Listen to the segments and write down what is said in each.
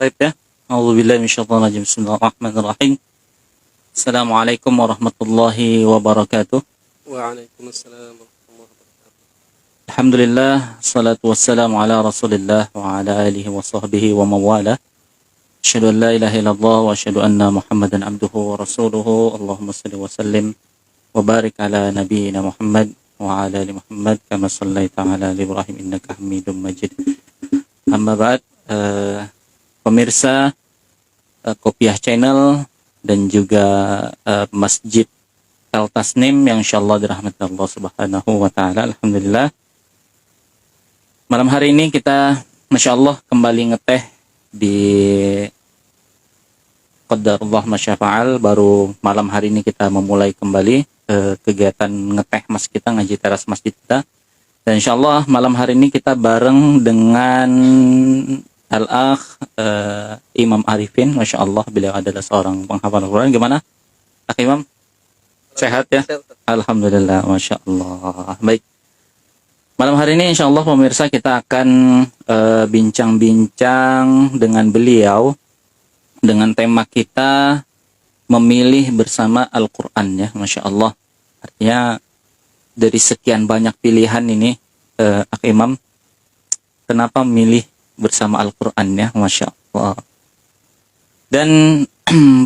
Baik ya. A'udzubillahi minasyaitonir rajim. Bismillahirrahmanirrahim. Assalamualaikum warahmatullahi wabarakatuh. Waalaikumsalam warahmatullahi wabarakatuh. Alhamdulillah, salatu wassalamu ala Rasulillah wa ala alihi wa sahbihi wa mawala. Asyhadu an la ilaha illallah wa asyhadu anna Muhammadan abduhu wa rasuluhu. Allahumma shalli wa sallim wa barik ala nabiyyina Muhammad wa ala ali Muhammad kama shallaita ala ali Ibrahim innaka Hamidum Majid. Amma ba'd, pemirsa Kopiah Channel dan juga Masjid Al Tasnim yang insyaallah dirahmati Allah Subhanahu wa taala. Alhamdulillah. Malam hari ini kita masyaallah kembali ngeteh di Qadarullah Masyafa'al. Baru malam hari ini kita memulai kembali kegiatan ngeteh mas kita, ngaji teras masjid kita. Dan insyaallah malam hari ini kita bareng dengan Al-Akh Imam Arifin. Masya Allah, beliau adalah seorang penghafal Al-Quran. Gimana, Akh Imam? Sehat ya? Alhamdulillah, Masya Allah. Baik. Malam hari ini insya Allah pemirsa kita akan bincang-bincang dengan beliau dengan tema kita memilih bersama Al-Quran ya. Masya Allah. Artinya dari sekian banyak pilihan ini, Akh Imam, kenapa memilih bersama Al-Quran ya, Masya Allah. Dan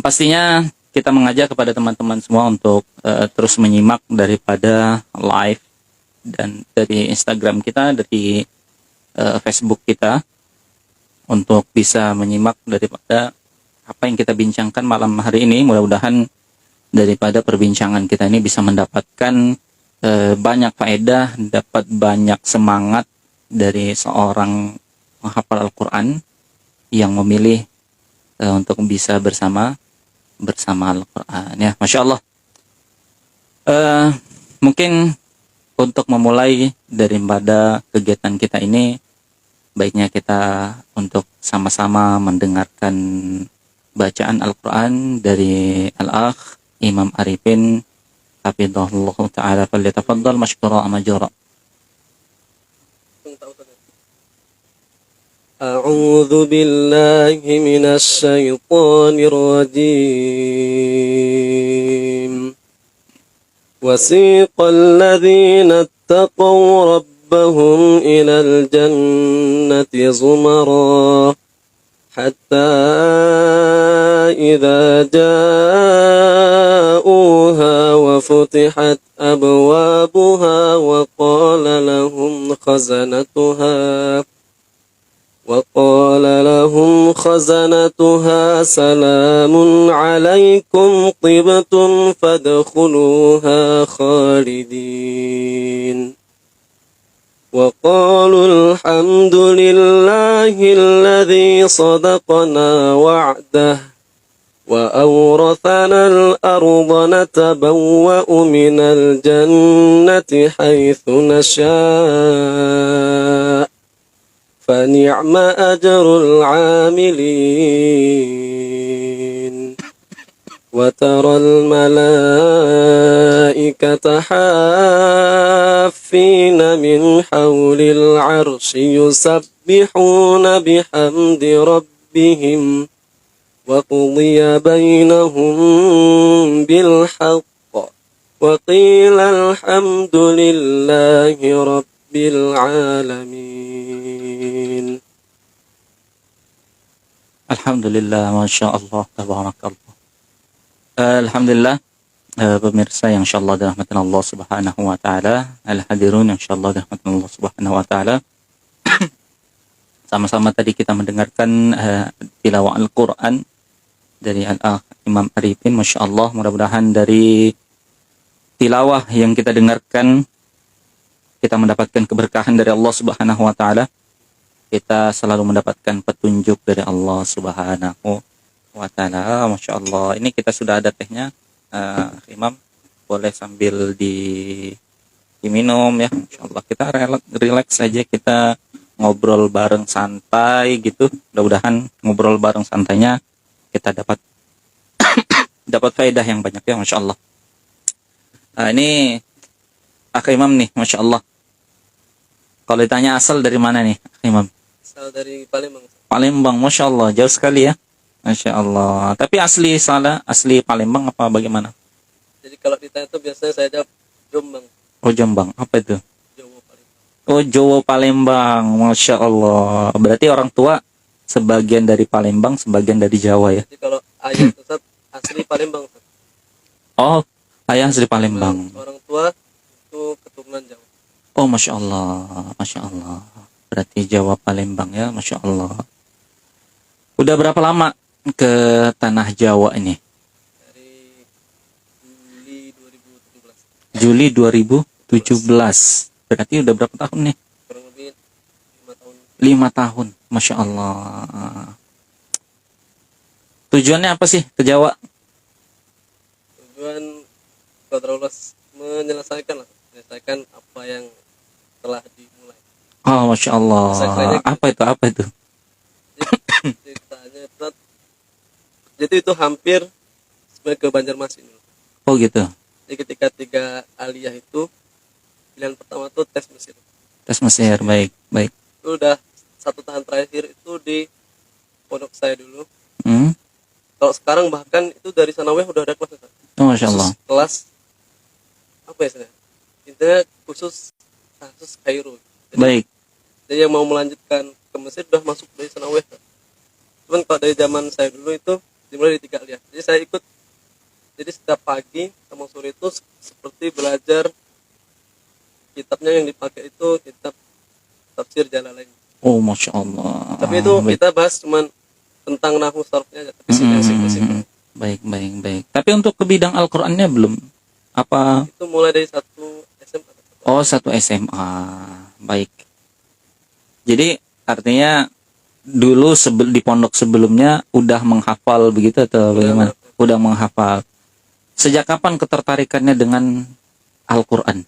pastinya kita mengajak kepada teman-teman semua untuk terus menyimak daripada live dan dari Instagram kita, dari Facebook kita, untuk bisa menyimak daripada apa yang kita bincangkan malam hari ini. Mudah-mudahan daripada perbincangan kita ini bisa mendapatkan banyak faedah, dapat banyak semangat dari seorang menghafal Al-Quran yang memilih untuk bisa bersama Al-Quran ya. Masya Allah. Mungkin untuk memulai daripada kegiatan kita ini, baiknya kita untuk sama-sama mendengarkan bacaan Al-Quran dari Al-Akh Imam Arifin hafizahullah ta'ala. Falyatafaddal mashkura majura. أعوذ بالله من الشيطان الرجيم. وسيق الذين اتقوا ربهم إلى الجنة زمرا حتى إذا جاءوها وفتحت أبوابها وقال لهم خزنتها سلام عليكم طبتم فادخلوها خالدين وقالوا الحمد لله الذي صدقنا وعده وأورثنا الأرض نتبوأ من الجنة حيث نشاء فنعم أجر العاملين وترى الملائكة حافين من حول العرش يسبحون بحمد ربهم وقضي بينهم بالحق وقيل الحمد لله رب العالمين. Alhamdulillah, Masya Allah, tabarakallah. Alhamdulillah, pemirsa yang insyaallah dirahmati Allah Subhanahu wa taala, al-hadirun yang insyaallah dirahmati Allah Subhanahu wa taala. Sama-sama tadi kita mendengarkan tilawah Al-Qur'an dari Al-Akh Imam Arifin. Masya Allah, mudah-mudahan dari tilawah yang kita dengarkan kita mendapatkan keberkahan dari Allah Subhanahu wa taala. Kita selalu mendapatkan petunjuk dari Allah Subhanahu wa taala. Masya Allah. Ini kita sudah ada tehnya, Imam. Boleh sambil diminum ya. Masya Allah. Kita relax saja, kita ngobrol bareng santai gitu. Mudah-mudahan ngobrol bareng santainya kita dapat dapat faedah yang banyak ya. Masya Allah. Ini Akh Imam nih, Masya Allah. Kalau ditanya asal dari mana nih, Imam? asal dari Palembang. Palembang, Masya Allah, jauh sekali ya. Masya Allah. Tapi asli salah, asli Palembang apa bagaimana? Jadi kalau ditanya itu biasanya saya jawab Jombang, Oh Jombang, apa itu? Jawa Palembang. Oh Jawa Palembang, Masya Allah. Berarti orang tua sebagian dari Palembang, sebagian dari Jawa ya? Jadi kalau ayah Ustaz asli Palembang, Ustaz. Oh, ayah asli Palembang. Orang tua itu keturunan Jawa. Oh Masya Allah, Masya Allah. Berarti Jawa Palembang ya, Masya Allah. Udah berapa lama ke tanah Jawa ini? Dari Juli 2017, Juli 2017. Berarti udah berapa tahun nih? kurang lebih 5 tahun. 5 tahun, Masya Allah. Tujuannya apa sih ke Jawa? Tujuan Qadarullah menyelesaikan apa yang telah dimulai. Oh Masya Allah. Selesainya gitu. Apa itu? Jadi, ceritanya Ustaz, jadi itu hampir sebenarnya ke Banjarmasin. Oh gitu. Jadi ketika 3 aliyah itu pilihan pertama tuh tes Mesir. Tes Mesir, baik, baik. Itu udah 1 tahun terakhir itu di pondok saya dulu. Hmm? Kalau sekarang bahkan itu dari sanawiyah udah ada kelas. Ustaz. Oh Masya Allah. Khusus kelas apa ya sebenarnya? Intinya khusus Kairo. Baik. Jadi yang mau melanjutkan ke Mesir udah masuk dari sanawiyah. Cuman kalau dari zaman saya dulu itu dimulai di 3 aliyah. Jadi saya ikut. Jadi setiap pagi sama sore itu seperti belajar kitabnya yang dipakai itu kitab tafsir Jalalain. Oh Masya Allah. Tapi itu Baik. kita bahas cuman tentang nahwu sarfnya aja, tapi Hmm, simpel-simpel. Baik, baik, baik. Tapi untuk ke bidang Al-Qur'annya belum? Apa? Itu mulai dari 1 SMA. Oh, 1 SMA. Baik. Jadi artinya dulu di pondok sebelumnya udah menghafal begitu atau bagaimana? Udah menghafal. Sejak kapan ketertarikannya dengan Al-Qur'an?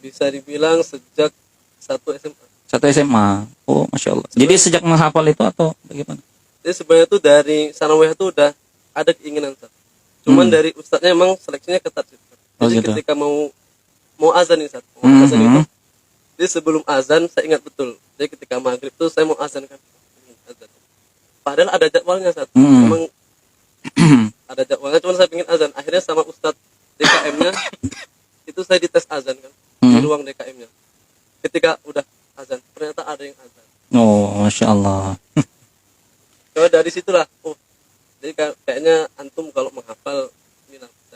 Bisa dibilang sejak 1 SMA. 1 SMA. Oh, Masya Allah. Jadi sejak menghafal itu atau bagaimana? Jadi sebenarnya tuh dari sanawiyah tuh udah ada keinginan Ustaz. Cuman dari ustadznya emang seleksinya ketat sih. Oh, Jadi gitu. ketika mau azan nih Ustaz. Mau azan itu jadi sebelum azan saya ingat betul. Jadi ketika maghrib tuh saya mau azan kan. Azan. Padahal ada jadwalnya Ustaz. Emang ada jadwalnya cuman saya pengen azan. Akhirnya sama ustadz DKM-nya itu saya dites azan kan di ruang DKM-nya. Ketika udah azan ternyata ada yang azan. Oh, Masya Allah. Coba dari situlah. Oh, jadi kayaknya antum kalau menghafal ini lah bisa.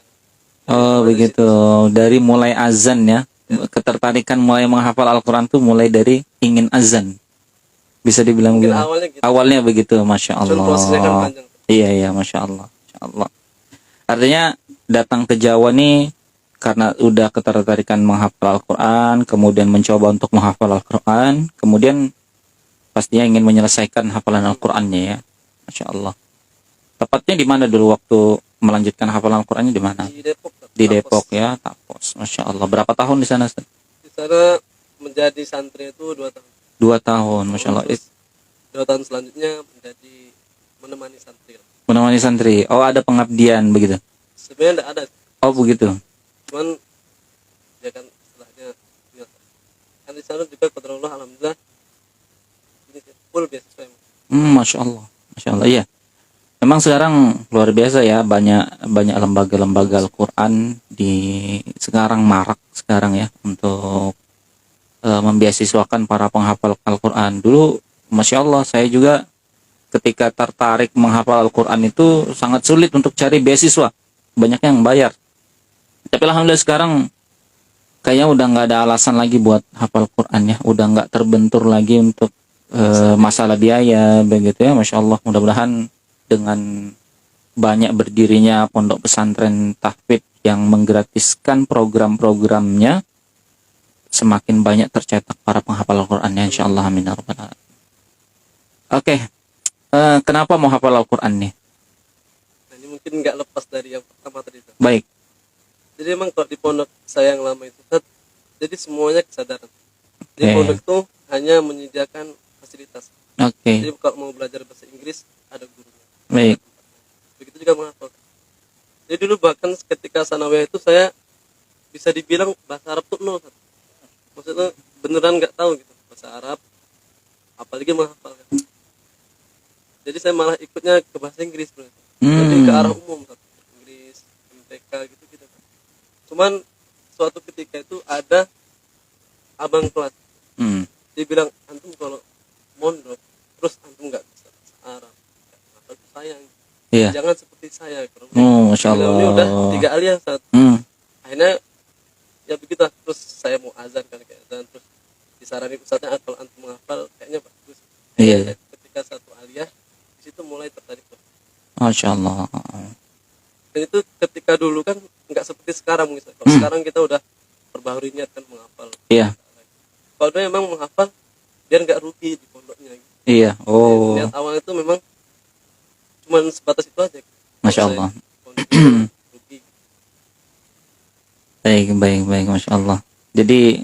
Oh, begitu. Dari mulai azan ya. Ketertarikan mulai menghafal Al-Quran tuh mulai dari ingin azan. Bisa dibilang Mungkin begitu. awalnya gitu. Awalnya begitu, Masya Cuman prosesnya kan Allah. panjang. Iya, iya, Masya Allah. Masya Allah. Artinya datang ke Jawa nih karena udah ketertarikan menghafal Al-Quran, kemudian mencoba untuk menghafal Al-Quran, kemudian pastinya ingin menyelesaikan hafalan Al-Qurannya ya. Masya Allah. Tepatnya di mana dulu waktu melanjutkan hafalan Al-Qurannya di mana? Di Depok. Di Tapos. Depok ya, Tapos. Masya Allah. Berapa tahun di sana? Ustaz? Di sana menjadi santri itu 2 tahun. 2 tahun, Masya Allah. Terus 2 tahun selanjutnya menjadi menemani santri. Menemani santri. Oh, ada pengabdian begitu. Sebenarnya enggak ada. Oh, begitu. Cuman ya kan istilahnya ya, kan di sana juga qadarullah alhamdulillah ini sih, full beasiswa emang. Masya Allah. Masya Allah. Iya. Memang sekarang luar biasa ya, banyak lembaga-lembaga Al-Quran di sekarang marak sekarang ya untuk membiasiswakan para penghafal Al-Quran. Dulu Masya Allah saya juga ketika tertarik menghafal Al-Quran itu sangat sulit untuk cari beasiswa, banyak yang bayar. Tapi alhamdulillah sekarang kayaknya udah nggak ada alasan lagi buat hafal Quran ya, udah nggak terbentur lagi untuk masalah biaya begitu ya. Masya Allah, mudah-mudahan dengan banyak berdirinya pondok pesantren tahfidz yang menggratiskan program-programnya, semakin banyak tercetak para penghafal Al-Qurannya insyaallah, amin ya rabbal alamin. Oke, kenapa mau hafal Al-Quran nih? Nah, ini mungkin nggak lepas dari yang pertama tadi. Baik. Jadi emang kalau di pondok saya yang lama itu Ustaz, jadi semuanya kesadaran. Di Oke. pondok itu hanya menyediakan fasilitas. Oke, Jadi kalau mau belajar bahasa Inggris ada gurunya. baik. Begitu juga menghafal. Jadi dulu bahkan ketika sanawiyah itu saya bisa dibilang bahasa Arab tuh nol. Ustaz. Maksudnya beneran nggak tahu gitu bahasa Arab. lagi menghafal kan. Jadi saya malah ikutnya ke bahasa Inggris bro. Lebih ke arah umum kan. Inggris, MTK gitu kan. Cuman suatu ketika itu ada abang kelas. Dia bilang, antum kalau mondok terus antum nggak bisa bahasa Arab, itu sayang. Iya. Jangan seperti saya. Masya Allah. Ini udah 3 aliyah saat. Akhirnya ya begitu. Terus saya mau azan kan kayak azan, terus disaranin ustadznya kalau antum menghafal kayaknya bagus. Iya. Ketika satu aliyah di situ mulai tertarik. Masya Allah. Dan itu ketika dulu kan nggak seperti sekarang misalnya. Kalau sekarang kita udah perbaharui niat kan menghafal. Iya. Kalau dia memang menghafal biar nggak rugi di pondoknya. Gitu. Iya. Oh. Niat awal itu memang cuma sebatas itu aja. Masya Allah. Rugi. Baik, Masya Allah. Jadi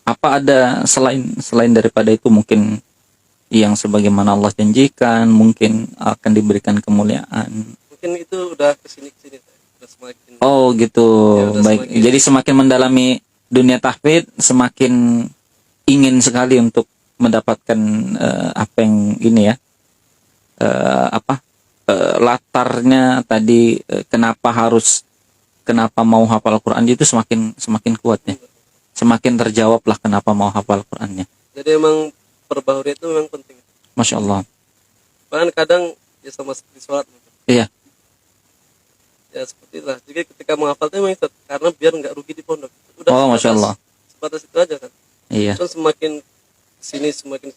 apa ada selain daripada itu mungkin yang sebagaimana Allah janjikan, mungkin akan diberikan kemuliaan. Mungkin itu udah kesini udah semakin. Oh gitu. Ya, baik. semakin. Jadi semakin mendalami dunia tahfidz, semakin ingin sekali untuk mendapatkan apa yang ini ya, latarnya tadi, kenapa mau hafal Al-Quran itu semakin kuat ya, semakin terjawab lah kenapa mau hafal Al-Qurannya. Jadi emang perbaharui itu memang penting. Masya Allah. Bahkan kadang ya sama seperti sholat. Iya. Ya seperti itulah. Jadi ketika menghafal itu memang karena biar nggak rugi di pondok. Udah Masya Allah. Sebatas itu aja kan. Iya. Terus semakin sini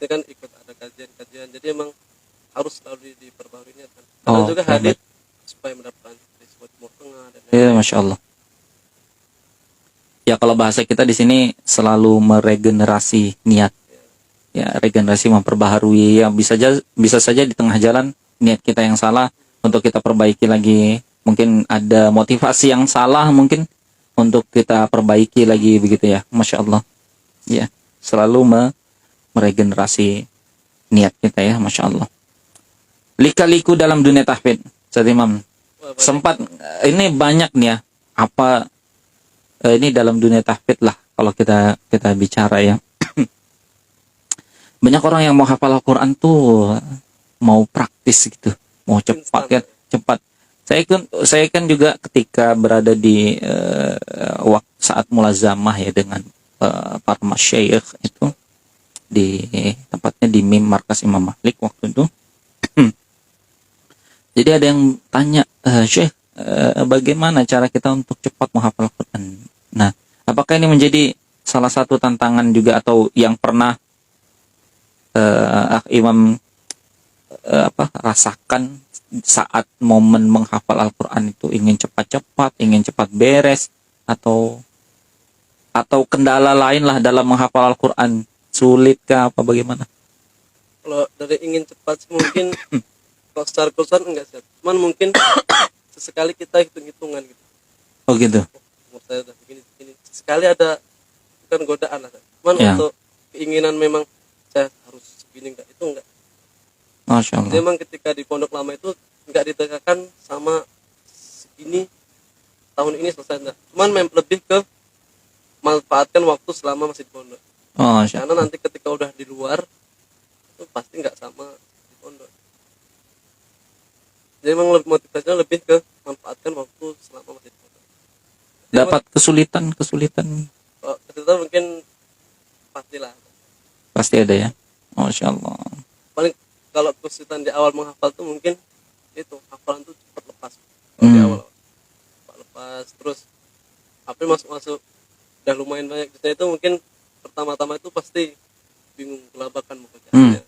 kan ikut ada kajian. Jadi emang harus selalu diperbaharuinya kan. Karena juga hadir supaya mendapatkan disebut Timur Tengah dan iya, Masya Allah. Ya kalau bahasa kita di sini selalu meregenerasi niat. Ya, regenerasi, memperbaharui. Ya bisa saja di tengah jalan niat kita yang salah untuk kita perbaiki lagi. Mungkin ada motivasi yang salah mungkin untuk kita perbaiki lagi begitu ya. Masya Allah. Ya, selalu meregenerasi niat kita ya, Masya Allah. Lika-liku dalam dunia tahfidz, Ustaz Imam. Sempat ini banyak nih ya. Ini dalam dunia tahfidz lah kalau kita bicara ya. Banyak orang yang mau hafal Al-Quran tuh mau praktis gitu, mau cepat kan, cepat. Saya kan juga ketika berada di waktu saat mulazamah ya dengan para masyayikh itu di tempatnya di MIM Markas Imam Malik waktu itu. Jadi ada yang tanya, Syekh, bagaimana cara kita untuk cepat menghafal Al-Quran? Nah, apakah ini menjadi salah satu tantangan juga atau yang pernah Imam rasakan saat momen menghafal Al-Quran itu ingin cepat-cepat, ingin cepat beres, atau kendala lain lah dalam menghafal Al-Quran, sulit kah apa bagaimana? Kalau dari ingin cepat mungkin kalau secara keseluruhan enggak sih, cuman mungkin sesekali kita hitung-hitungan gitu. Oh gitu. Menurut saya udah begini. Sekali ada bukan godaan lah, cuman untuk keinginan memang saya harus segini enggak, itu enggak. Masya Allah. Memang ketika di pondok lama itu enggak ditekankan sama segini tahun ini selesai enggak. Cuman lebih ke manfaatkan waktu selama masih di pondok. Karena nanti ketika udah di luar itu pasti enggak sama di pondok. Jadi memang motivasinya lebih ke manfaatkan waktu selama masih di pondok. Dapat kesulitan. Kesulitan mungkin pastilah. Pasti ada ya. Masya Allah. Paling kalau kesulitan di awal menghafal tuh mungkin itu hafalan tuh cepat lepas. Di awal cepat lepas, terus apa masuk udah lumayan banyak. Jadi itu mungkin pertama-tama itu pasti bingung kelabakan mau kerjanya.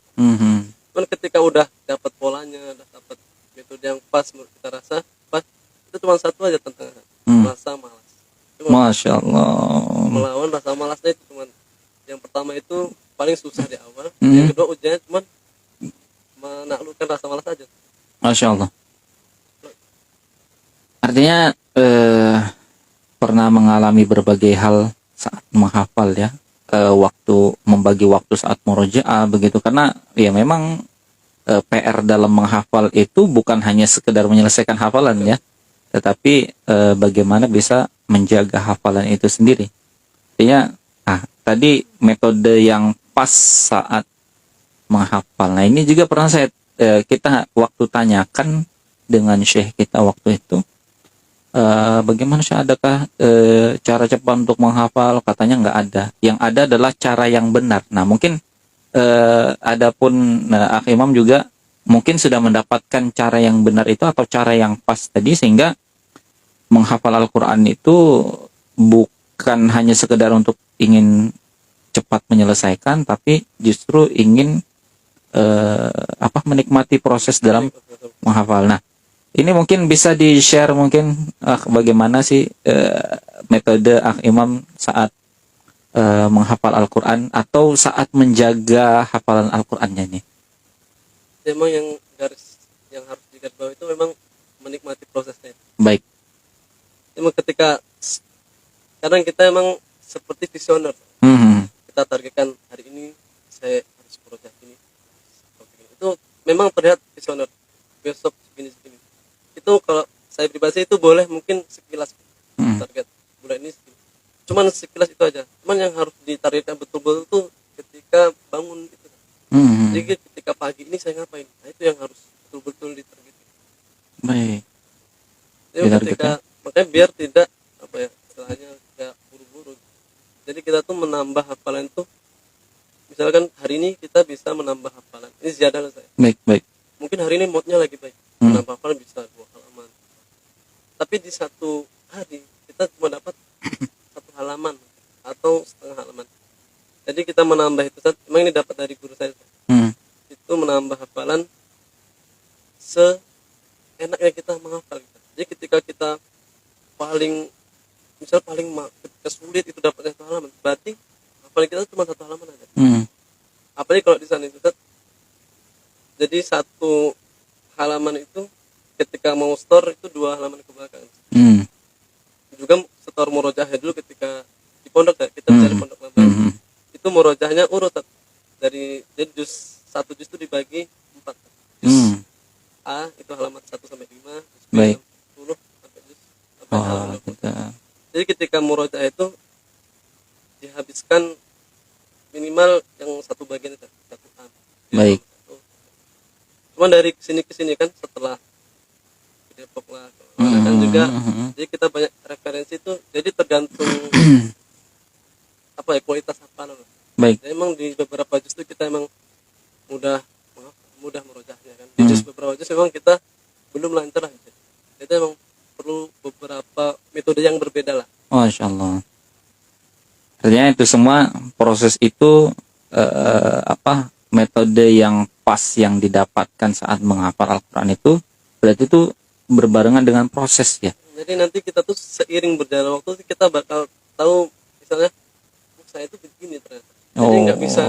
Cuman ketika udah dapat polanya, udah dapat metode yang pas menurut kita rasa pas, itu cuma satu aja tantangan, rasa malas. Masya Allah. Melawan rasa malasnya itu cuman yang pertama itu paling susah di awal, yang kedua ujiannya cuman menaklukkan rasa malas aja. Masya Allah. Artinya pernah mengalami berbagai hal saat menghafal ya, membagi waktu saat murojaah begitu, karena ya memang PR dalam menghafal itu bukan hanya sekedar menyelesaikan hafalan ya, tetapi bagaimana bisa menjaga hafalan itu sendiri. Artinya tadi metode yang pas saat menghafal. Nah, ini juga pernah kita waktu tanyakan dengan syekh kita waktu itu, bagaimana sih, adakah cara cepat untuk menghafal? Katanya nggak ada. Yang ada adalah cara yang benar. Nah, mungkin adapun Akh Imam juga mungkin sudah mendapatkan cara yang benar itu atau cara yang pas tadi, sehingga menghafal Al-Quran itu bukan hanya sekedar untuk ingin cepat menyelesaikan, tapi justru ingin menikmati proses dalam menghafal. Nah, ini mungkin bisa di-share mungkin bagaimana sih metode Akh Imam saat menghafal Al-Quran atau saat menjaga hafalan Al-Qurannya nih. Memang yang harus digarisbawahi itu memang menikmati prosesnya. Baik. Memang ketika kadang kita emang seperti visioner. Kita targetkan hari ini saya harus proyek ini. Itu memang terlihat visioner. Besok segini. Itu kalau saya pribadi itu boleh mungkin sekilas target bulan ini segini. Cuman sekilas itu aja. Cuman yang harus ditargetkan betul-betul itu ketika bangun itu. Jadi ketika pagi ini saya ngapain? Nah, itu yang harus betul-betul ditargetkan. Baik. Jadi ketika makanya biar tidak istilahnya tidak buru-buru. Jadi kita tuh menambah hafalan tuh, misalkan hari ini kita bisa menambah hafalan. Ini ziyadah lah saya. Baik. Mungkin hari ini moodnya lagi baik, menambah hafalan bisa 2 halaman. Tapi di satu hari kita cuma dapat 1 halaman atau setengah halaman. Jadi kita menambah itu, memang ini dapat dari guru saya. Itu menambah hafalan seenaknya kita menghafal. Jadi ketika kita paling ketika sulit itu dapat 1 halaman, berarti hafalan kita cuma 1 halaman aja. Apalagi kalau di sana itu, jadi 1 halaman itu ketika mau store itu 2 halaman ke belakang. Juga setor murojaahnya dulu ketika di pondok ya, kita cari pondok lama. Itu murojaahnya urut dari juz 1 juz itu dibagi 4. Juz A itu halaman 1 sampai 5, juz B 10 sampai juz halaman 20. Jadi ketika murojaah itu dihabiskan minimal yang 1 bagian itu 1 A. Baik. Cuman dari sini ke sini kan setelah di Depok lah, kan juga. Jadi kita banyak referensi itu, jadi tergantung kualitas hafalan. Baik. Jadi emang di beberapa juz itu kita emang mudah murojaahnya kan. Di juz beberapa juz memang kita belum lancar lah. Jadi emang perlu beberapa metode yang berbeda lah. Masya Allah. Artinya itu semua proses itu metode yang pas yang didapatkan saat menghafal Al-Quran itu berarti itu berbarengan dengan proses ya. Jadi nanti kita tuh seiring berjalan waktu kita bakal tahu, misalnya saya itu begini ternyata. Jadi nggak bisa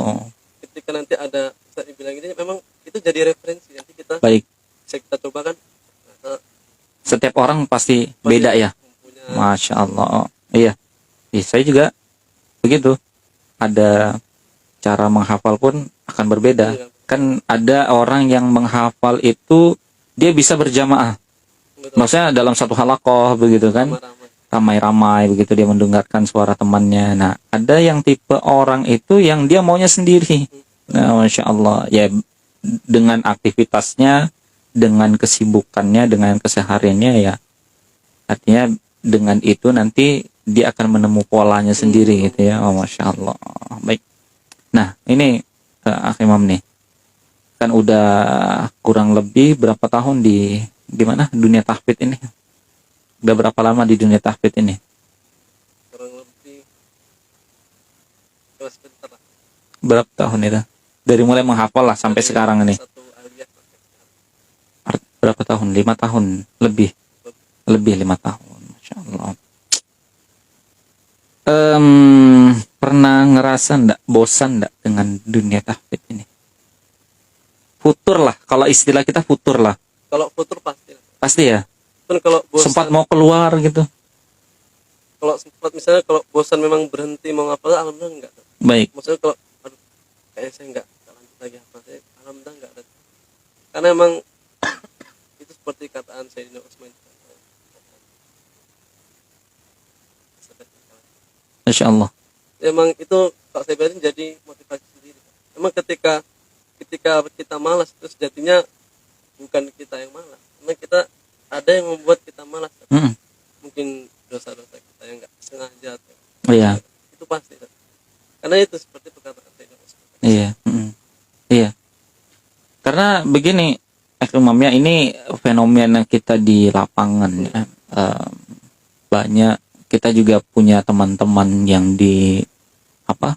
ketika nanti ada saya bilang ini, memang itu jadi referensi nanti kita. Baik. Bisa kita coba kan. Setiap orang pasti beda ya. Masya Allah. Iya. Saya juga begitu. Ada cara menghafal pun akan berbeda. Iya. Kan ada orang yang menghafal itu dia bisa berjamaah. Betul. Maksudnya dalam satu halaqah begitu kan. Ramai-ramai begitu dia mendengarkan suara temannya. Nah, ada yang tipe orang itu yang dia maunya sendiri. Nah, Masya Allah. Ya, dengan aktivitasnya, dengan kesibukannya, dengan kesehariannya ya. Artinya dengan itu nanti dia akan menemukan polanya sendiri gitu ya. Oh, Masya Allah. Baik. Nah, ini Akh Imam nih. Kan udah kurang lebih berapa tahun di mana dunia tahfidz ini? Udah berapa lama di dunia tahfidz ini? Kurang lebih sebentar lah. Berapa tahun itu? Dari mulai menghafal lah sampai sekarang ini. Berapa tahun? 5 tahun lebih. Lebih 5 tahun. Masya Allah. Pernah ngerasa bosan ndak dengan dunia tahfidz ini? Futur lah. Kalau istilah kita futur lah. Kalau futur pasti lah. Pasti ya? Kalau bosan, sempat mau keluar gitu. Kalau sempat misalnya kalau bosan memang berhenti mau ngapal, alhamdulillah enggak. Baik. Maksudnya kalau kayaknya saya enggak lanjut lagi hafal, saya alhamdulillah enggak ada. Karena emang itu seperti kataan Sayyidina Utsman. Masya Allah. Emang itu kalau saya bilang jadi motivasi sendiri. Emang ketika ketika kita malas itu sejatinya bukan kita yang malas, memang kita ada yang membuat kita malas. Mm. Mungkin dosa-dosa kita yang nggak sengaja atau Iya. itu pasti. Karena itu seperti perkataan saya. Iya. Mm. Iya. Karena begini, Imam ya, ini fenomena kita di lapangan ya. Banyak, kita juga punya teman-teman yang di apa?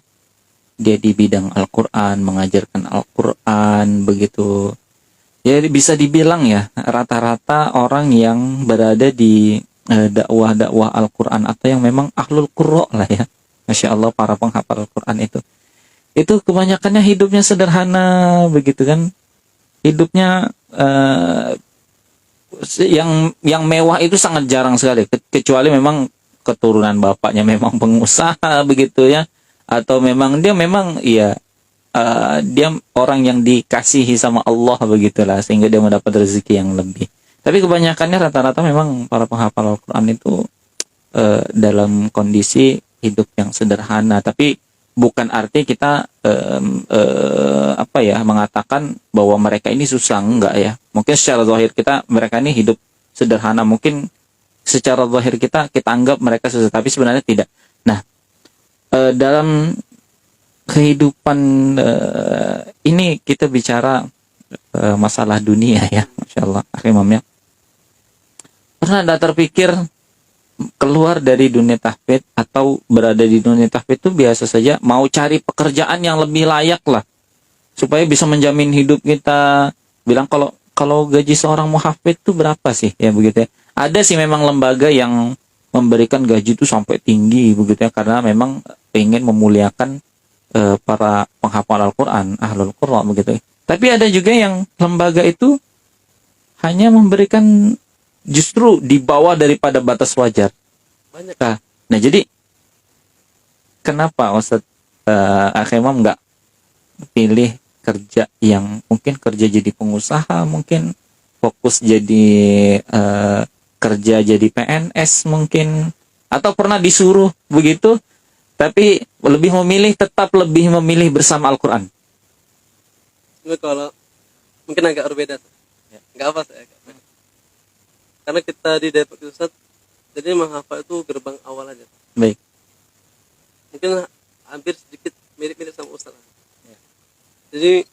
Dia di bidang Al-Qur'an, mengajarkan Al-Qur'an begitu. Ya bisa dibilang ya, rata-rata orang yang berada di dakwah-dakwah Al-Qur'an atau yang memang ahlul qurra lah ya. Masya Allah, para penghafal Al-Qur'an itu kebanyakannya hidupnya sederhana begitu kan. Hidupnya yang mewah itu sangat jarang sekali, kecuali memang keturunan bapaknya memang pengusaha begitu ya, atau memang dia memang ya dia orang yang dikasihi sama Allah begitulah, sehingga dia mendapat rezeki yang lebih. Tapi kebanyakannya rata-rata memang para penghafal Al-Quran itu dalam kondisi hidup yang sederhana. Tapi bukan arti kita mengatakan bahwa mereka ini susah, enggak ya. Mungkin secara zahir kita mereka ini hidup sederhana, mungkin secara zahir kita anggap mereka susah, tapi sebenarnya tidak. Nah, dalam kehidupan ini kita bicara masalah dunia ya, Masya Allah, Imam ya. Pernah ada terpikir keluar dari dunia tahfidz atau berada di dunia tahfidz itu biasa saja, mau cari pekerjaan yang lebih layak lah, supaya bisa menjamin hidup kita. Bilang kalau gaji seorang muhafidz itu berapa sih ya begitu ya. Ada sih memang lembaga yang memberikan gaji itu sampai tinggi begitu ya, karena memang ingin memuliakan para penghafal Al-Quran, ahlul qurra begitu. Tapi ada juga yang lembaga itu hanya memberikan justru di bawah daripada batas wajar. Banyak. Nah jadi kenapa Ustaz Imam nggak pilih kerja yang mungkin kerja jadi pengusaha, mungkin fokus jadi kerja jadi PNS mungkin, atau pernah disuruh begitu tapi tetap lebih memilih bersama Al-Quran? Cuma kalau mungkin agak berbeda, nggak apa saya. Karena kita di Depok Ustaz, jadi menghafal itu gerbang awal aja. Baik. Mungkin hampir sedikit mirip-mirip sama Ustaz. Ya. Jadi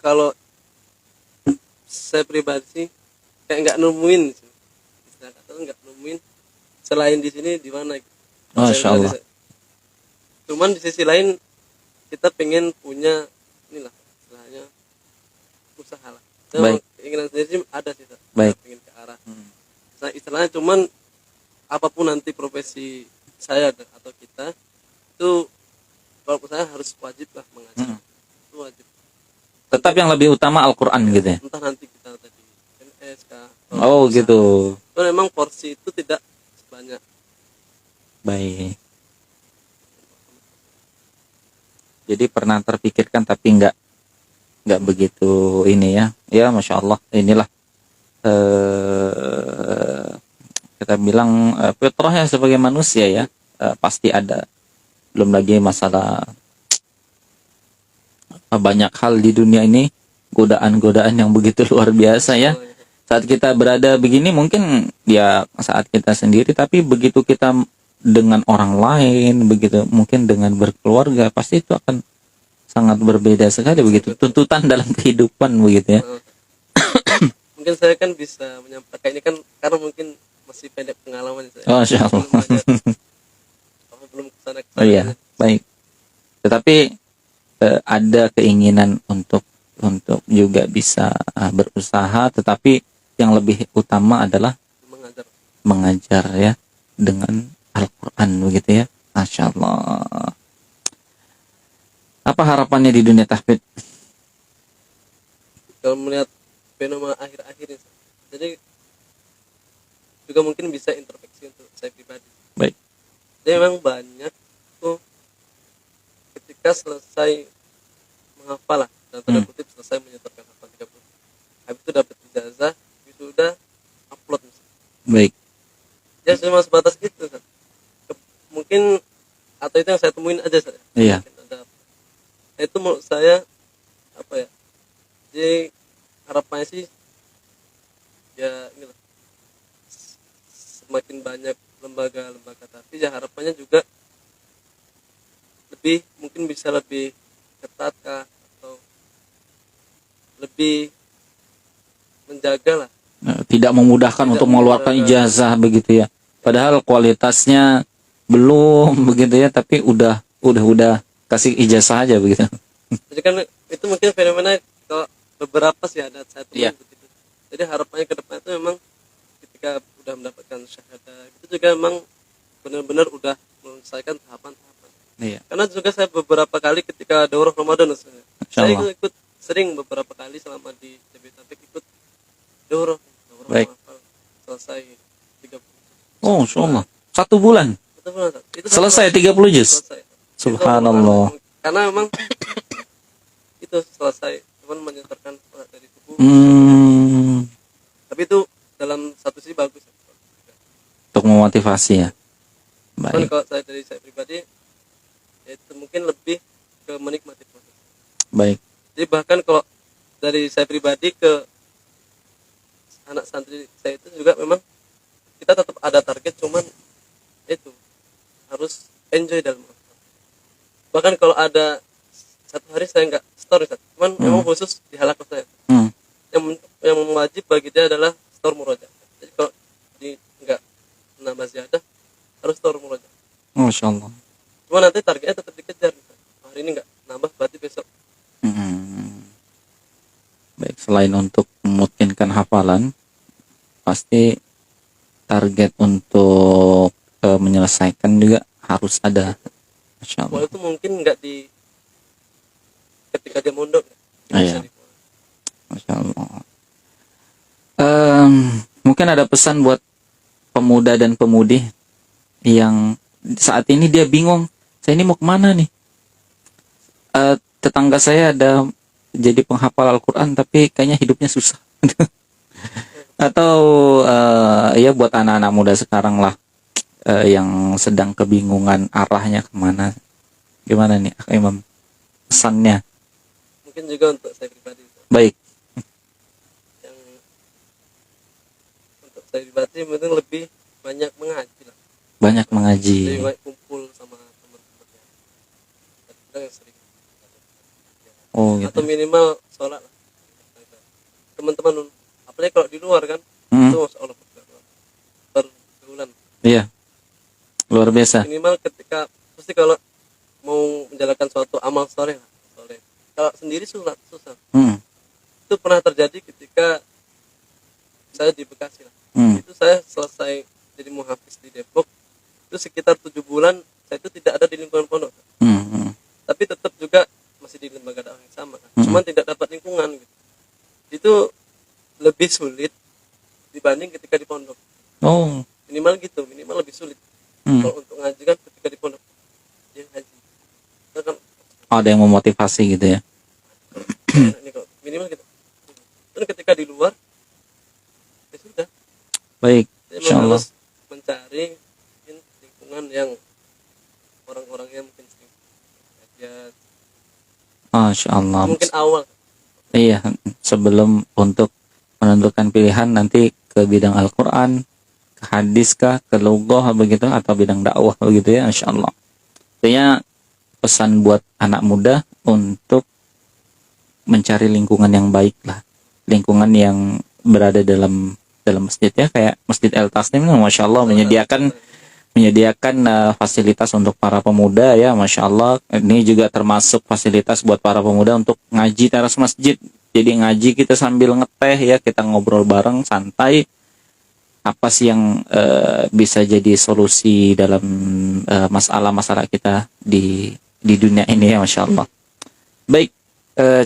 kalau saya pribadi sih kayak nggak nemuin, istilah kata nggak nemuin selain di sini di mana. Masya Allah. Cuman di sisi lain kita pengen punya inilah istilahnya usaha lah. Baik. Keinginan sendiri ada sih. Baik. Pengen ke arah. Nah, istilahnya cuman apapun nanti profesi saya atau kita itu kalau saya harus wajib lah mengajar. Itu wajib. Tetap yang lebih utama Al-Quran gitu ya. Entah nanti kita tadi NSK. Oh gitu. Itu memang porsi itu tidak sebanyak. Baik. Jadi pernah terpikirkan tapi nggak begitu ini ya. Ya Masya Allah, inilah kita bilang fitrahnya sebagai manusia ya, pasti ada. Belum lagi masalah banyak hal di dunia ini, godaan-godaan yang begitu luar biasa ya. Saat kita berada begini mungkin ya saat kita sendiri, tapi begitu kita dengan orang lain begitu, mungkin dengan berkeluarga, pasti itu akan sangat berbeda sekali begitu tuntutan dalam kehidupan begitu ya. Mungkin saya kan bisa menyampaikan ini kan karena mungkin masih pendek pengalaman saya. Oh, Masya Allah. Belum kesana. Oh iya, baik. Tetapi ada keinginan untuk juga bisa berusaha, tetapi yang lebih utama adalah mengajar ya dengan Al-Quran begitu ya. Masya Allah. Apa harapannya di dunia tahfidz? Kalau melihat fenomena akhir-akhir ini, jadi juga mungkin bisa introspeksi untuk saya pribadi. Baik. Jadi memang banyak tuh ketika selesai menghafal lah, dan tanda kutip selesai menyetorkan hafal 30, habis itu dapat ijazah, itu udah upload misalnya. Baik. Ya cuma sebatas gitu kan. Mungkin atau itu yang saya temuin aja saya. Iya. Nah, itu menurut saya Jadi harapannya sih ya inilah, semakin banyak lembaga-lembaga, tapi ya harapannya juga lebih, mungkin bisa lebih ketat kah, atau lebih menjaga lah. Tidak memudahkan Tidak untuk mengeluarkan memudahkan. ijazah begitu ya. Padahal kualitasnya belum begitu ya, tapi udah kasih ijazah aja begitu. Jadi kan itu mungkin fenomena kalau beberapa sih ada satu Iya. begitu. Jadi harapannya ke depan itu memang ketika udah mendapatkan syahadah itu juga memang benar-benar udah menyelesaikan tahapan-tahapan. Iya. Karena juga saya beberapa kali ketika daurah Ramadan misalnya, saya Insyaallah. ikut sering beberapa kali selama di Jabodetabek ikut daurah Baik. menghafal selesai 30. Oh, insyaallah. 1 bulan Itu benar, Ustaz. Itu selesai 30 juz. selesai. Subhanallah. Karena memang itu selesai, cuman menyentarkan dari tubuh. Tapi itu dalam satu sisi bagus. Untuk memotivasi ya. Cuman Baik. kalau dari saya pribadi, ya itu mungkin lebih ke menikmati proses. Baik. Jadi bahkan kalau dari saya pribadi ke anak santri saya itu juga memang kita tetap ada target, cuman itu harus enjoy dalam hal. Bahkan kalau ada satu hari saya nggak store, cuman memang khusus di halaqah saya. Hmm. Yang wajib bagi dia adalah store murojaah. Jadi kalau di nggak nambah ziyadah harus store murojaah. Masyaallah. Cuma nanti targetnya tetap dikejar. Hari ini nggak nambah, berarti besok. Baik, selain untuk memungkinkan hafalan, pasti target untuk menyelesaikan juga harus ada. Masya Allah. Kalau itu mungkin nggak di ketika dia mondok. Iya. Masya Allah. Mungkin ada pesan buat pemuda dan pemudi yang saat ini dia bingung, saya ini mau kemana nih? Tetangga saya ada jadi penghafal Al-Quran tapi kayaknya hidupnya susah. Atau ya buat anak-anak muda sekarang lah, yang sedang kebingungan arahnya kemana, gimana nih Imam pesannya? Mungkin juga untuk saya pribadi. Baik. Yang untuk saya pribadi mungkin lebih banyak mengaji lah. Banyak Lebih mengaji. banyak kumpul sama teman-teman yang sering. Oh gitu. Atau minimal sholat lah. Teman-teman, apalagi kalau di luar kan, Hmm. itu masya Allah pergaulan. Iya. Luar biasa. Minimal ketika pasti kalau mau menjalankan suatu amal soleh lah, soleh. Kalau sendiri susah. Hmm. Itu pernah terjadi ketika saya di Bekasi lah. Itu saya selesai jadi muhafiz di Depok. Itu sekitar 7 bulan saya itu tidak ada di lingkungan pondok. Tapi tetap juga masih di lembaga dakwah yang sama kan. Cuman tidak dapat lingkungan gitu. Itu lebih sulit dibanding ketika di pondok. Oh. Minimal gitu, minimal lebih sulit. Kalau untuk ngaji kan ketika di pondok dia ngaji. Kita kan Ada yang memotivasi gitu ya. ini kok minimal gitu. Dan ketika di luar ya sudah. Baik. Saya Insyaallah. harus mencari mungkin lingkungan yang orang-orangnya mungkin sering kajian. Masya Allah. Mungkin awal. Iya, sebelum untuk menentukan pilihan nanti ke bidang Al-Quran, ke hadis kah, ke lughah begitu, atau bidang dakwah begitu ya, Insya Allah. Artinya pesan buat anak muda untuk mencari lingkungan yang baik lah, lingkungan yang berada dalam masjid ya, kayak Masjid El Tasnim, Masya Allah menyediakan fasilitas untuk para pemuda ya, Masya Allah. Ini juga termasuk fasilitas buat para pemuda untuk ngaji teras masjid. Jadi ngaji kita sambil ngeteh ya, kita ngobrol bareng santai. Apa sih yang bisa jadi solusi dalam masalah-masalah kita di dunia ini ya, Masya Allah. Baik,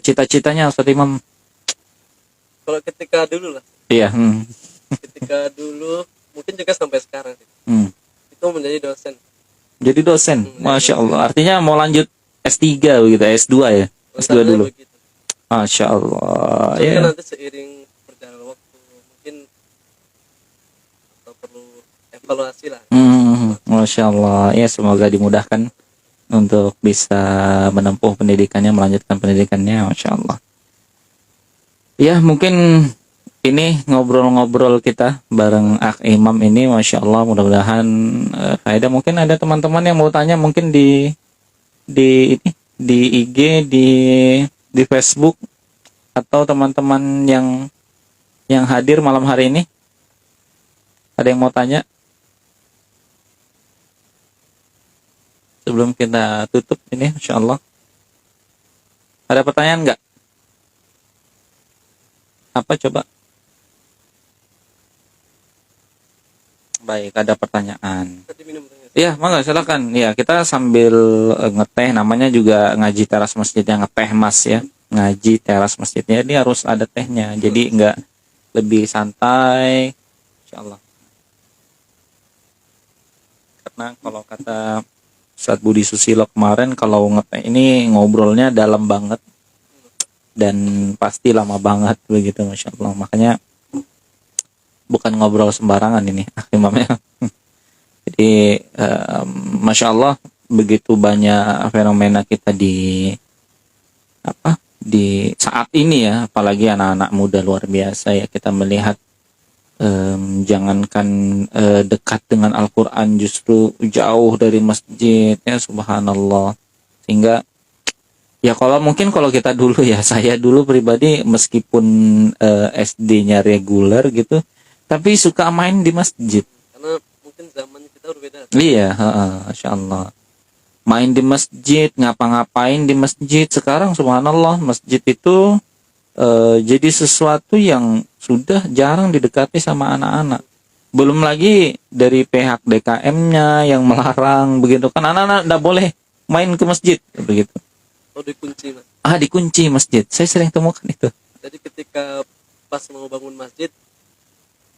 cita-citanya Ustaz Imam. Kalau ketika dulu lah, Iya. ketika dulu mungkin juga sampai sekarang sih. Itu menjadi dosen. Jadi dosen, Masya Allah. Artinya mau lanjut S3 begitu, S2 ya, S2 dulu. Begitu. Masya Allah. Tapi Ya. kan nanti seiring berjalan waktu mungkin atau perlu evaluasi lah. Masya Allah. Ya, semoga dimudahkan untuk bisa menempuh pendidikannya, melanjutkan pendidikannya, Masya Allah. Ya mungkin ini ngobrol-ngobrol kita bareng Akh Imam ini, masya Allah, mudah-mudahan faedah. Mungkin ada teman-teman yang mau tanya, mungkin di IG, di Facebook, atau teman-teman yang hadir malam hari ini, ada yang mau tanya sebelum kita tutup ini, insya Allah. Ada pertanyaan nggak? Apa coba? Baik, ada pertanyaan. Tadi minum tanya. Iya, mangga silakan. Ya, kita sambil ngeteh, namanya juga ngaji teras masjid yang ngeteh Mas ya. Ngaji teras masjidnya ini harus ada tehnya. Jadi enggak, lebih santai insyaallah. Karena kalau kata Ustaz Budi Susilo kemarin, kalau ngeteh ini ngobrolnya dalam banget dan pasti lama banget begitu, masya Allah. Makanya bukan ngobrol sembarangan ini imamnya. Jadi masya Allah, begitu banyak fenomena kita di saat ini ya, apalagi anak-anak muda, luar biasa ya kita melihat. Jangankan dekat dengan Al-Quran, justru jauh dari masjid ya, subhanallah. Sehingga ya kalau kita dulu ya, saya dulu pribadi meskipun SD-nya reguler gitu, tapi suka main di masjid. Karena mungkin zaman kita berbeda. Iya, masya Allah. Main di masjid, ngapa-ngapain di masjid. Sekarang subhanallah, masjid itu jadi sesuatu yang sudah jarang didekati sama anak-anak. Belum lagi dari pihak DKM-nya yang melarang begitu kan, anak-anak tidak boleh main ke masjid begitu. Oh, dikunci, Mas. Dikunci masjid. Saya sering temukan itu. Jadi ketika pas mau bangun masjid,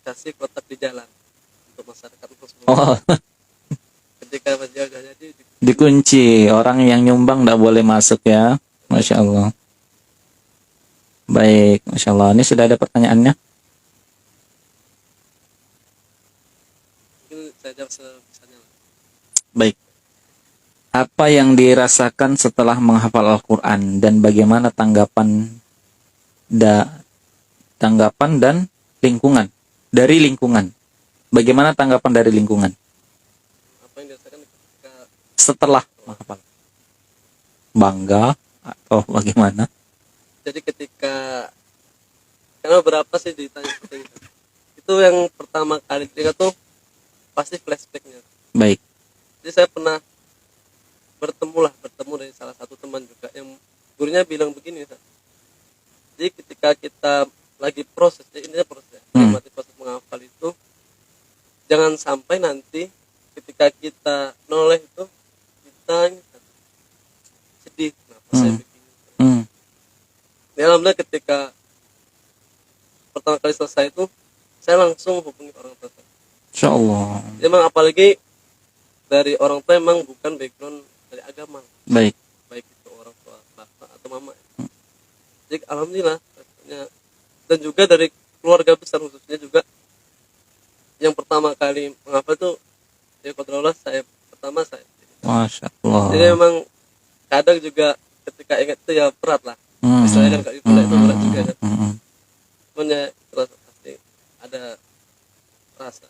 kasih kotak di jalan untuk masyarakat khusus. Oh, Ketika masjid udah jadi dikunci. Orang yang nyumbang tidak boleh masuk ya. Masya Allah. Baik, masya Allah. Ini sudah ada pertanyaannya. mungkin saya jawab sebisanya. Baik. Apa yang dirasakan setelah menghafal Al-Quran dan bagaimana tanggapan dan lingkungan dari lingkungan? Bagaimana tanggapan dari lingkungan Apa yang dirasakan ketika setelah menghafal? Bangga atau bagaimana? jadi ketika karena berapa sih ditanya seperti itu? Itu yang pertama kali teringat tuh pasti flashbacknya. Baik. Jadi saya pernah bertemu dari salah satu teman juga yang gurunya bilang begini, Ustaz. Jadi ketika kita lagi proses, jadi intinya proses, menikmati proses menghafal itu, jangan sampai nanti ketika kita noleh itu kita sedih, kenapa saya begini. Alhamdulillah ketika pertama kali selesai itu saya langsung hubungi orang tua saya. Insya Allah. Emang apalagi dari orang tua emang bukan background dari agama. Baik. Baik itu orang tua bapak atau mama. Jadi alhamdulillah dan juga dari keluarga besar khususnya juga yang pertama kali menghafal itu ya qadarullah saya. Masya Allah. Jadi emang kadang juga ketika ingat itu ya berat lah. Misalnya kan kalau itu berat juga kan. Cuman ya terus pasti ada rasa.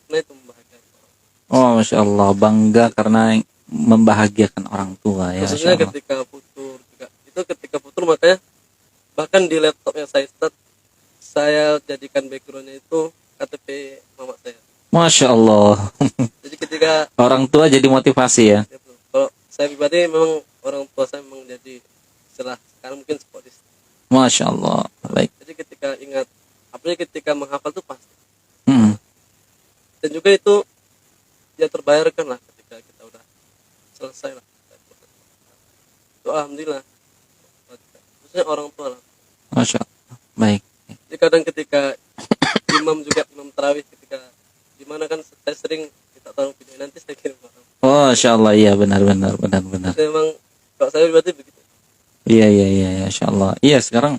Nah itu membahagiakan orang. Oh, masya Allah, bangga karena membahagiakan orang tua ya. Khususnya Masya Allah. ketika futur juga. Itu ketika futur makanya bahkan di laptopnya saya jadikan backgroundnya itu KTP mama saya. Masya Allah. Jadi ketika Orang tua jadi motivasi ya. ya, kalau saya pribadi memang orang tua saya memang jadi setelah sekarang mungkin sportis. Masya Allah. Baik. Jadi ketika ingat, apalagi ketika menghafal itu pasti. Hmm. Dan juga itu ya terbayarkan lah ketika kita udah selesai lah. Itu alhamdulillah. Khususnya orang tua lah. Masya Allah. Baik. Jadi kadang ketika imam tarawih ketika gimana kan saya sering kita taruh video nanti saya kirim orang. Oh, Masya Allah, iya benar. Jadi memang kalau saya berarti begitu. Iya, Masya Allah. Iya, sekarang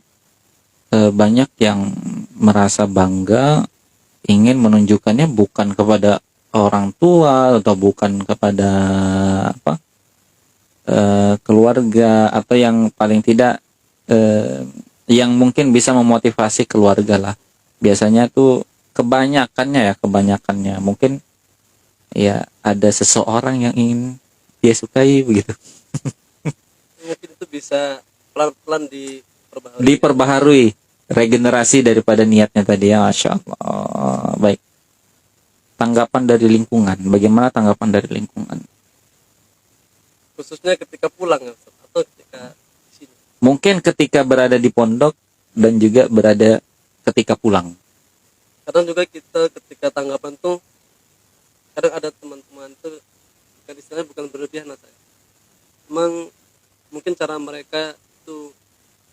banyak yang merasa bangga, ingin menunjukkannya bukan kepada orang tua atau bukan kepada keluarga, atau yang paling tidak yang mungkin bisa memotivasi keluarga lah. Biasanya tuh kebanyakannya mungkin ya ada seseorang yang ingin dia sukai begitu. Mungkin itu bisa pelan-pelan diperbaharui. Diperbaharui regenerasi daripada niatnya tadi ya, Masya Allah. Baik. Tanggapan dari lingkungan, bagaimana tanggapan dari lingkungan? Khususnya ketika pulang ya, Ustaz, atau ketika di sini. Mungkin ketika berada di pondok dan juga berada ketika pulang. Kadang juga kita ketika tanggapan tuh, kadang ada teman-teman tuh, kan istilahnya bukan berlebihan lah saya. Emang mungkin cara mereka tuh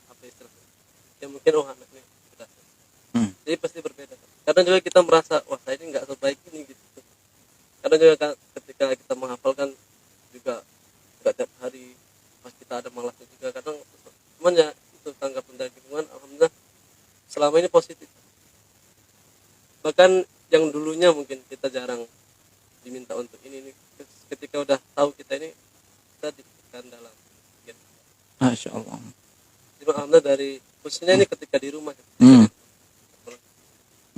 apa istilahnya? Ya mungkin anaknya udah. Jadi pasti berbeda. Kadang juga kita merasa wah saya ini nggak sebaik ini gitu. Kadang juga ketika kita menghafalkan juga nggak tiap hari, pas kita ada malasnya juga kadang. Cuman ya itu tanggapan dari lingkungan, alhamdulillah selama ini positif. Bahkan yang dulunya mungkin kita jarang diminta untuk ini ketika udah tahu kita ini kita diberikan dalam gitu. Masya Allah. Jadi alhamdulillah dari khususnya ini ketika di rumah.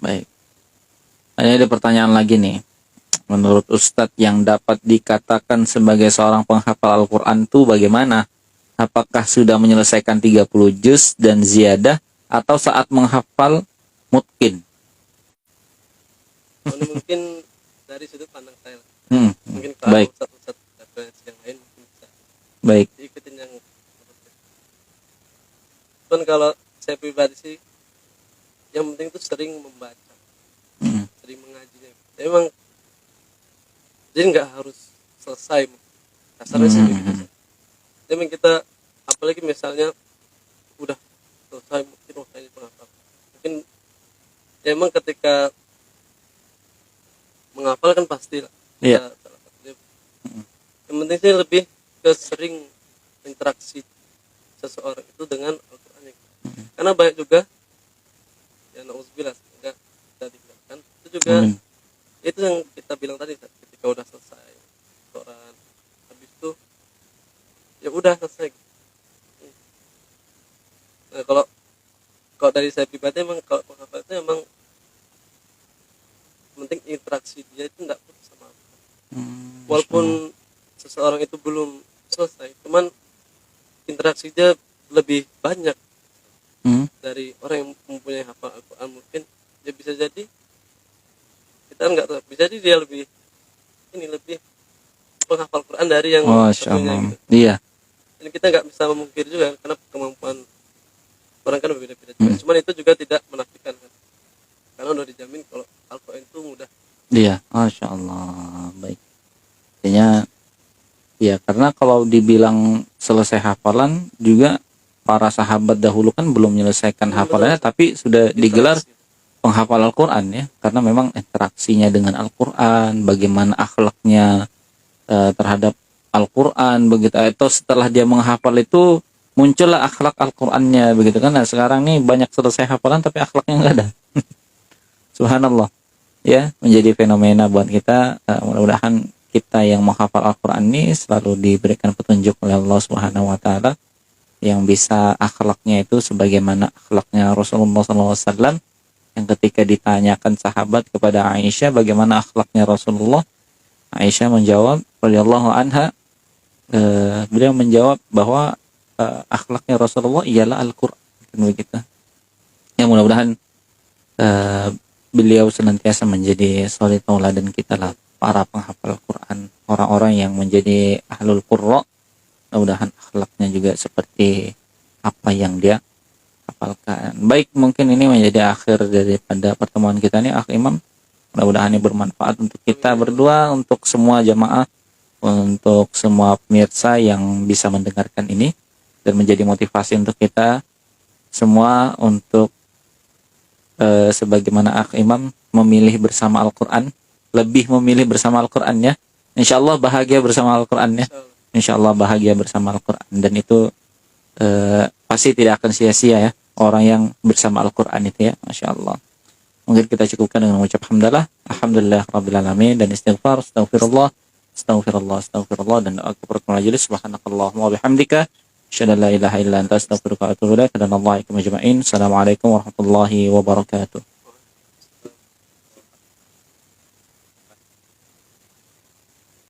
Baik. Ini ada pertanyaan lagi nih. Menurut Ustadz, yang dapat dikatakan sebagai seorang penghafal Al-Quran itu bagaimana? Apakah sudah menyelesaikan 30 juz dan ziyadah atau saat menghafal mutqin? Mungkin dari sudut pandang saya lah. Mungkin Baik. kalau Ustadz referensi yang lain mungkin bisa Baik. diikutin yang cuman kalau saya pribadi sih yang penting itu sering membaca, sering mengajinya. Emang jadi nggak harus selesai kasarnya sih gitu. Emang kita apalagi misalnya udah selesai mungkin ini penghafal mungkin ya emang ketika menghafal kan pasti lah. Iya. Yang penting sih lebih ke sering interaksi seseorang itu dengan Al-Quran. Karena banyak juga ya na'udzubillah enggak kita dibilang itu juga itu yang kita bilang tadi ketika udah selesai Quran habis itu ya udah selesai. Nah, kalau dari saya pribadi emang kalau penghafal itu emang penting interaksi dia itu enggak putus sama apa. Walaupun seseorang itu belum selesai, cuman interaksinya lebih banyak dari orang yang mempunyai hafal Al-Quran. Mungkin dia bisa jadi kita enggak tahu, bisa jadi dia lebih penghafal Quran dari yang satunya gitu. Iya. Ini kita enggak bisa memungkiri juga karena kemampuan orang kan berbeda-beda juga. Cuman itu juga tidak menafikan kan. Karena udah dijamin kalau Al-Quran itu mudah. Iya, Masya Allah. Baik. Artinya ya, karena kalau dibilang selesai hafalan juga para sahabat dahulu kan belum menyelesaikan hafalannya, tapi sudah digelar penghafal Al-Quran ya, karena memang interaksinya dengan Al-Quran, bagaimana akhlaknya terhadap Al-Quran begitu. Atau setelah dia menghafal itu muncullah akhlak Al-Qurannya begitu kan. Nah, sekarang nih banyak selesai hafalan tapi akhlaknya nggak ada. Subhanallah ya, menjadi fenomena buat kita. Mudah-mudahan kita yang menghafal Al-Quran ini selalu diberikan petunjuk oleh Allah Subhanahu wa taala yang bisa akhlaknya itu sebagaimana akhlaknya Rasulullah SAW, yang ketika ditanyakan sahabat kepada Aisyah bagaimana akhlaknya Rasulullah, Aisyah menjawab radhiyallahu anha, beliau menjawab bahwa akhlaknya Rasulullah ialah Al-Quran begitu. Ya, mudah-mudahan beliau senantiasa menjadi suri tauladan kita lah, para penghafal Quran, orang-orang yang menjadi ahlul qurra. Mudah-mudahan akhlaknya juga seperti apa yang dia hafalkan. Baik, mungkin ini menjadi akhir daripada pertemuan kita ini, Akh Imam. Mudah-mudahan ini bermanfaat untuk kita berdua, untuk semua jamaah, untuk semua pemirsa yang bisa mendengarkan ini, dan menjadi motivasi untuk kita semua untuk sebagaimana Akh Imam memilih bersama Al-Quran, lebih memilih bersama Al-Quran ya. InsyaAllah bahagia bersama Al-Quran ya. InsyaAllah bahagia bersama Al-Quran, dan itu pasti tidak akan sia-sia ya orang yang bersama Al-Quran itu ya. Masya Allah. Mungkin kita cukupkan dengan mengucap hamdalah, alhamdulillah rabbil alamin, dan istighfar, astaghfirullah dan doa kafaratul majelis. Subhanakallahumma wa bihamdika Asyhadu an la ilaha illa anta astaghfiruka wa atubu ilaik. Assalamualaikum warahmatullahi wabarakatuh.